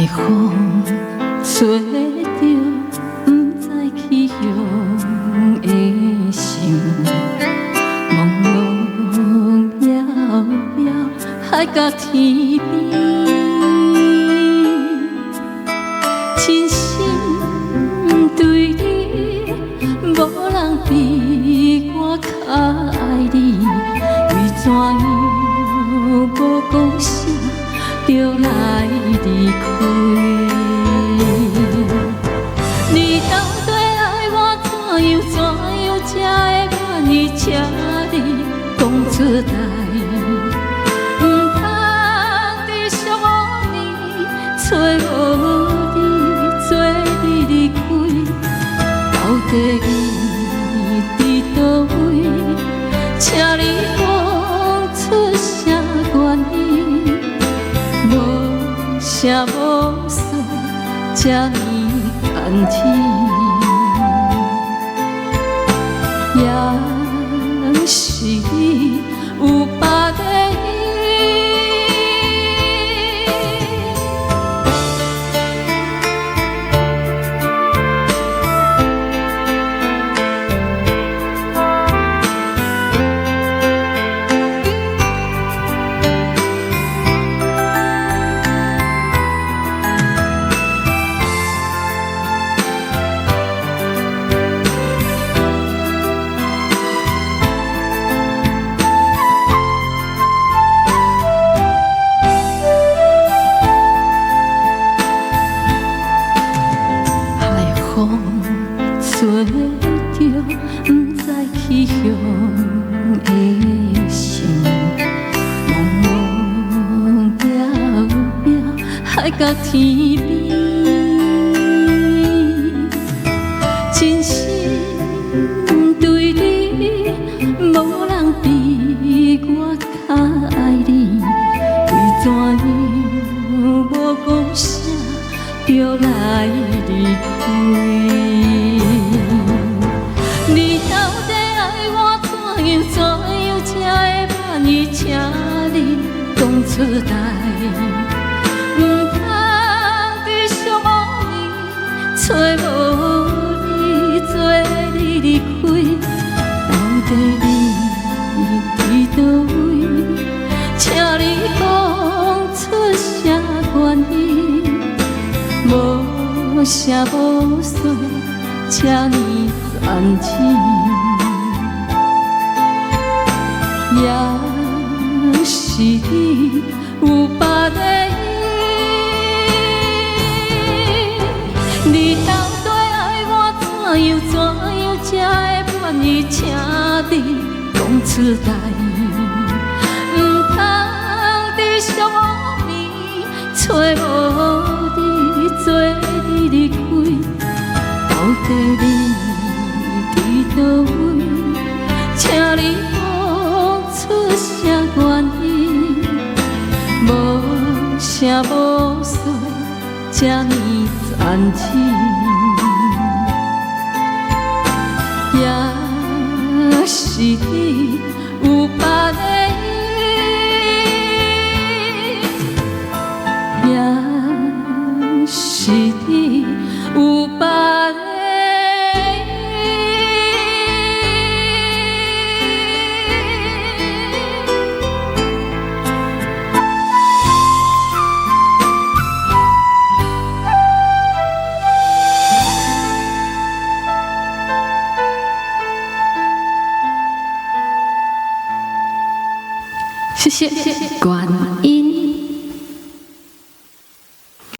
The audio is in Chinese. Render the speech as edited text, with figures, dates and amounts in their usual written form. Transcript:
海风吹着不知去向的心，朦胧遥遥海角天边，真心对你无人比我较爱你，为怎样无讲声就来离开？你到底爱我怎样才会愿意请你讲出来？不通在寂寞里找予你做你离开，到底你伫倒位？请你讲出声愿意。无声无诉，这呢甘甜，也是有别的意。吹着不知去向的心，朦胧遥遥海角天边，真心对你无人比我较爱你，为怎样无讲声就来离开？你到底爱我怎样才会愿意请你讲出来？不通在寂寞里找予你做你离开，到底你伫倒位？请你讲出声愿意。无声无诉，这呢暂停，也是你有别的意。你到底爱我怎样才会愿意请你讲出来？不通在寂寞里找予做你离开，到底你伫倒位？请你讲出声愿意，无声无诉，这呢暂停，也是你有别的意，也是你有别的谢谢，关。